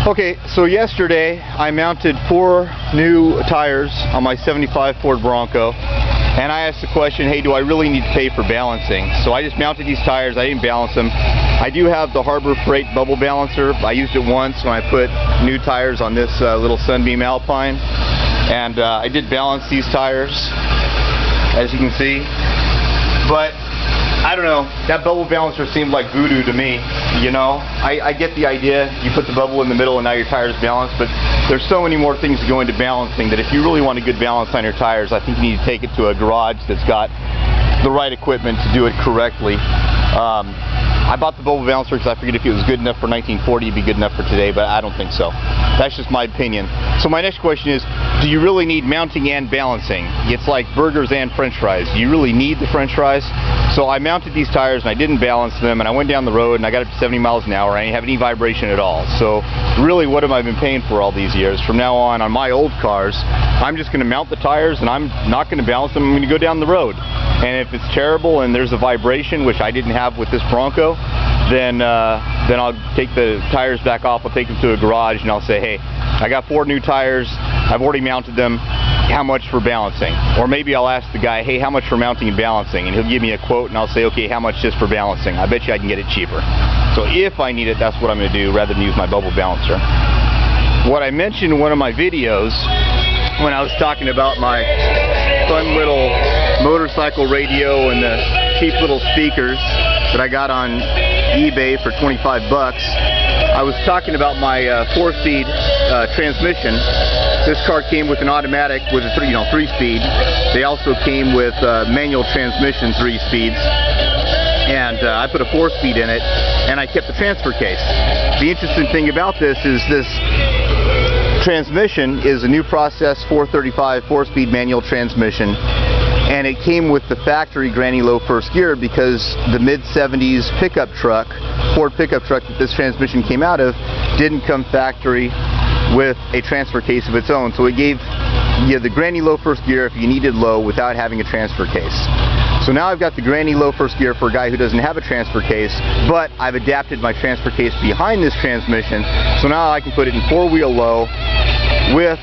Okay, so yesterday I mounted 4 new tires on my 75 Ford Bronco, and I asked the question, hey, do I really need to pay for balancing? So I just mounted these tires. I didn't balance them. I do have the Harbor Freight bubble balancer. I used it once when I put new tires on this little Sunbeam Alpine, and I did balance these tires, as you can see. But I don't know, that bubble balancer seemed like voodoo to me, you know. I get the idea, you put the bubble in the middle and now your tire's balanced, but there's so many more things that go into balancing that if you really want a good balance on your tires, I think you need to take it to a garage that's got the right equipment to do it correctly. I bought the bubble balancer because I figured if it was good enough for 1940, it'd be good enough for today, but I don't think so. That's just my opinion. So my next question is, do you really need mounting and balancing? It's like burgers and french fries. Do you really need the french fries? So I mounted these tires and I didn't balance them, and I went down the road and I got up to 70 miles an hour and I didn't have any vibration at all. So really, what have I been paying for all these years? From now on my old cars, I'm just going to mount the tires and I'm not going to balance them. I'm going to go down the road. And if it's terrible and there's a vibration, which I didn't have with this Bronco, then I'll take the tires back off. I'll take them to a garage and I'll say, hey, I got 4 new tires. I've already mounted them. How much for balancing? Or maybe I'll ask the guy, hey, how much for mounting and balancing? And he'll give me a quote and I'll say, okay, how much just for balancing? I bet you I can get it cheaper. So if I need it, that's what I'm going to do rather than use my bubble balancer. What I mentioned in one of my videos when I was talking about my fun little motorcycle radio and the cheap little speakers that I got on eBay for 25 bucks, I was talking about my 4-speed transmission. This car came with an automatic with a 3-speed. They also came with manual transmission 3 speeds. And I put a 4-speed in it, and I kept the transfer case. The interesting thing about this is this transmission is a new process 435 4-speed manual transmission, and it came with the factory granny low first gear because the mid-70s pickup truck, Ford pickup truck that this transmission came out of, didn't come factory with a transfer case of its own. So it gave you the granny low first gear if you needed low without having a transfer case. So now I've got the granny low first gear for a guy who doesn't have a transfer case, but I've adapted my transfer case behind this transmission, so now I can put it in 4-wheel low with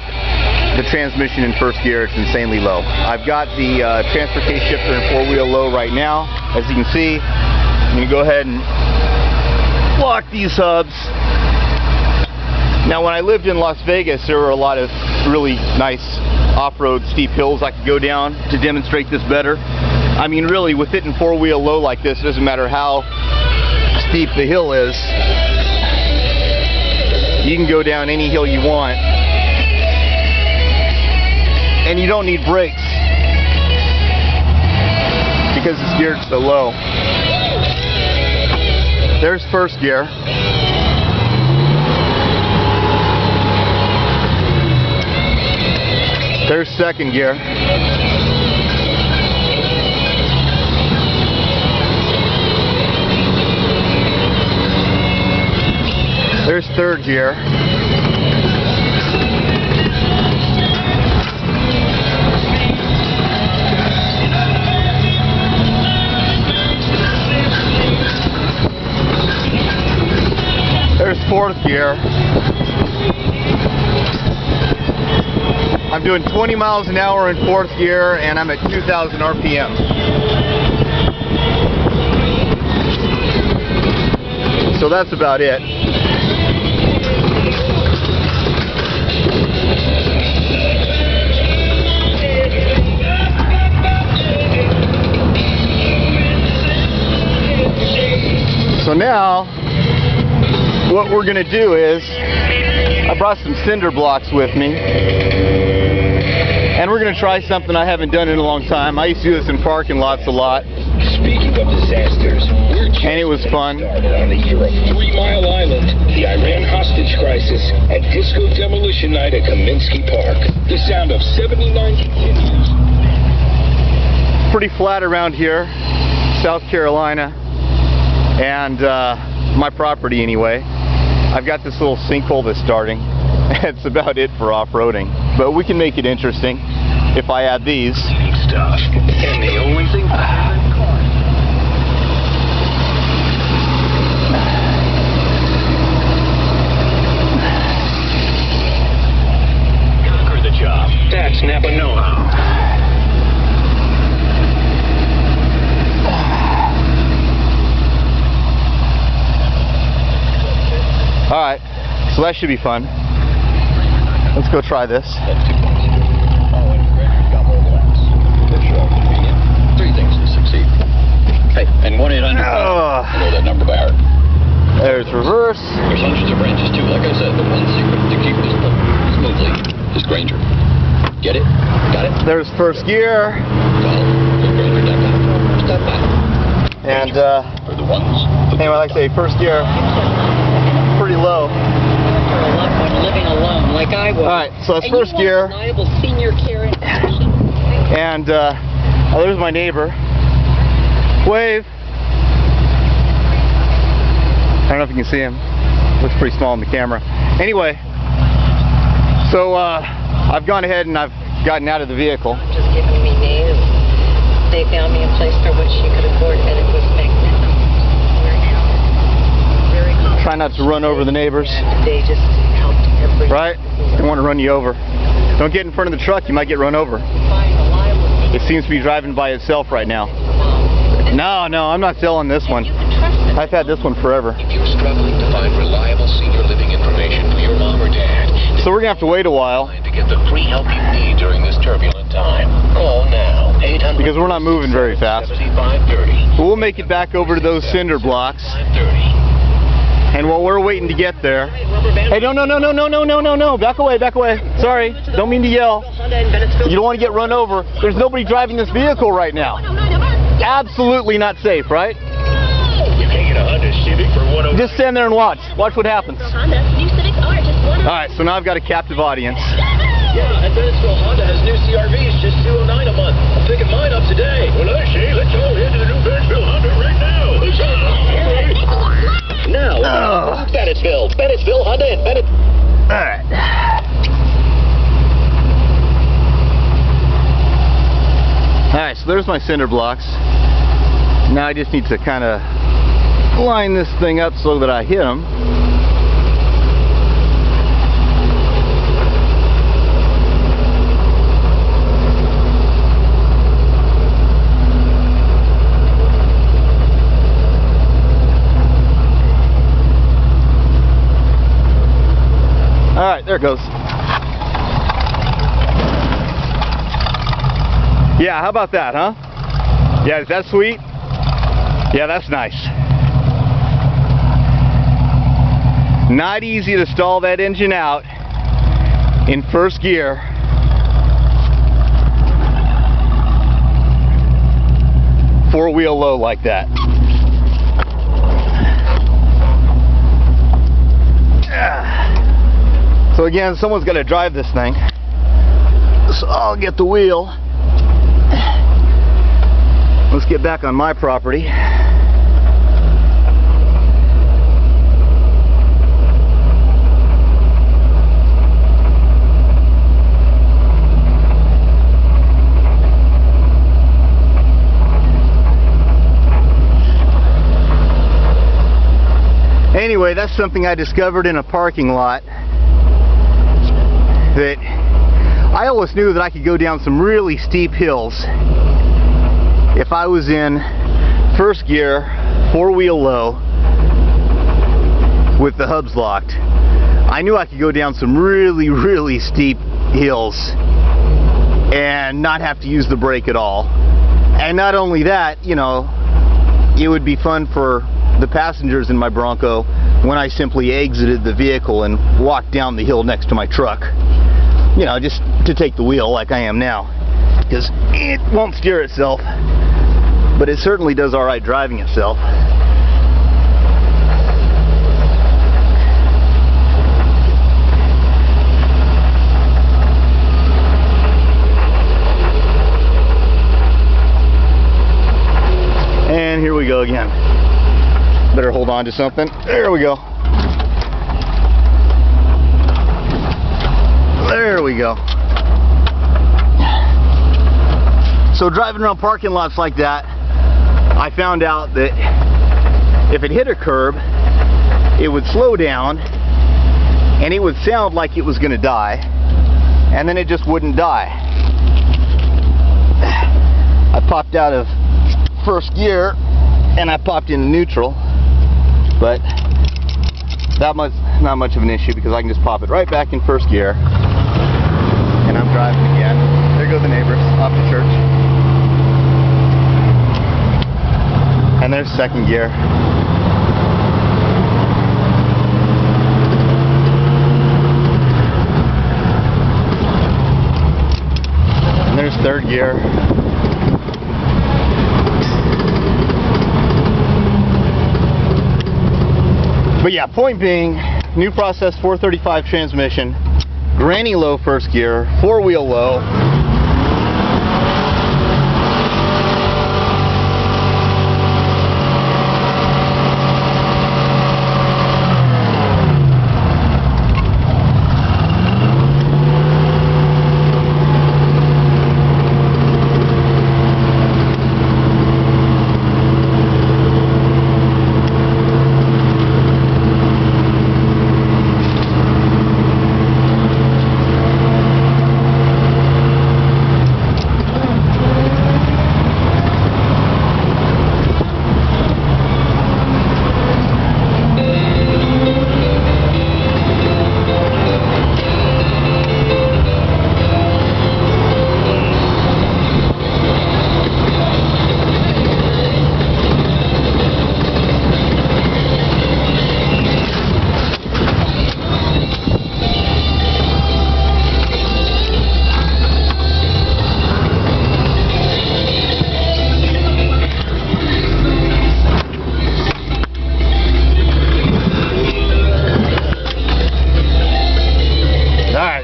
the transmission in first gear. It's insanely low. I've got the transfer case shifter in 4-wheel low right now. As you can see, I'm going to go ahead and lock these hubs. Now, when I lived in Las Vegas, there were a lot of really nice off-road steep hills I could go down to demonstrate this better. I mean, really, with it in 4-wheel low like this, it doesn't matter how steep the hill is. You can go down any hill you want. And you don't need brakes because it's geared so low. There's first gear. There's second gear. There's third gear. There's fourth gear. I'm doing 20 miles an hour in fourth gear and I'm at 2,000 RPM. So that's about it. So now, what we're going to do is, I brought some cinder blocks with me, and we're going to try something I haven't done in a long time. I used to do this in parking lots a lot. Speaking of disasters, and it was fun. On the year of 3 Mile Island, the Iran hostage crisis, and disco demolition night at Kaminsky Park. The sound of 79 continues. Pretty flat around here, South Carolina, and my property anyway. I've got this little sinkhole that's starting. That's about it for off-roading, but we can make it interesting if I add these. Stuff. And the only thing better than cars. Alright, so that should be fun. Let's go try this. That's 2 points. Oh, and Gregor's got more glass. For sure, convenient. 3 things to succeed. Hey, and 1-800. I know that number by heart. There's reverse. There's hundreds of branches too, like I said. The one secret to keep this boat smoothly is Granger. Get it? Got it? There's first gear. Well, put Granger.com. Step back. And, For the ones. anyway, like I say, first gear, pretty low. You're a loved one living alone, like I was. Alright, so that's And first you gear. want reliable senior care in action. And, oh, there's my neighbor. Wave. I don't know if you can see him. Looks pretty small in the camera. Anyway, so, I've gone ahead and I've gotten out of the vehicle. Just giving me names. They found me a place for what she could afford, and it was magnificent. We're now very confident. Try not to run over the neighbors. They just helped every. Right? They want to run you over. Don't get in front of the truck, you might get run over. Find reliable It seems to be driving by itself right now. No, I'm not selling this one. You can trust them. I've had this one forever. If you're struggling to find reliable senior living information for your mom or dad, So we're going to have to wait a while to get the free help you need during this turbulent time. Call now. 800 because we're not moving very fast. 7530. But we'll make it back over to those cinder blocks. 530. And while we're waiting to get there... Hey, no. Back away. Sorry. Don't mean to yell. You don't want to get run over. There's nobody driving this vehicle right now. Absolutely not safe, right? You can't get a Honda Civic for 109. Just stand there and watch. Watch what happens. Honda, new Civics are just one. Alright, so now I've got a captive audience. Yeah, and Bennettsville Honda has new CRVs, just $209 a month. I'm picking mine up today. Well, I say, let's all head to the new Bennettsville Honda right now. Now, Bennettsville Honda and Bennett. Alright. Alright, so there's my cinder blocks. Now I just need to kind of line this thing up so that I hit them. Alright, there it goes. Yeah, how about that, huh? Yeah, is that sweet? Yeah, that's nice. Not easy to stall that engine out in first gear. Four-wheel low like that. So again, someone's got to drive this thing. So I'll get the wheel. Let's get back on my property. Anyway, that's something I discovered in a parking lot, that I always knew that I could go down some really steep hills if I was in first gear, four-wheel low, with the hubs locked. I knew I could go down some really steep hills and not have to use the brake at all. And not only that, you know, it would be fun for the passengers in my Bronco when I simply exited the vehicle and walked down the hill next to my truck. You know, just to take the wheel like I am now. Because it won't steer itself, but it certainly does alright driving itself. And here we go again. Better hold on to something. There we go. There we go. So driving around parking lots like that, I found out that if it hit a curb, it would slow down and it would sound like it was going to die, and then it just wouldn't die. I popped out of first gear and I popped into neutral, but not much of an issue because I can just pop it right back in first gear. And I'm driving again. There go the neighbors off to church. And there's second gear. And there's third gear. But yeah, point being, new process 435 transmission, granny low first gear, 4-wheel low.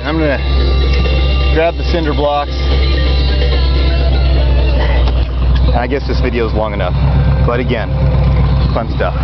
I'm gonna grab the cinder blocks. And I guess this video is long enough. But again, fun stuff.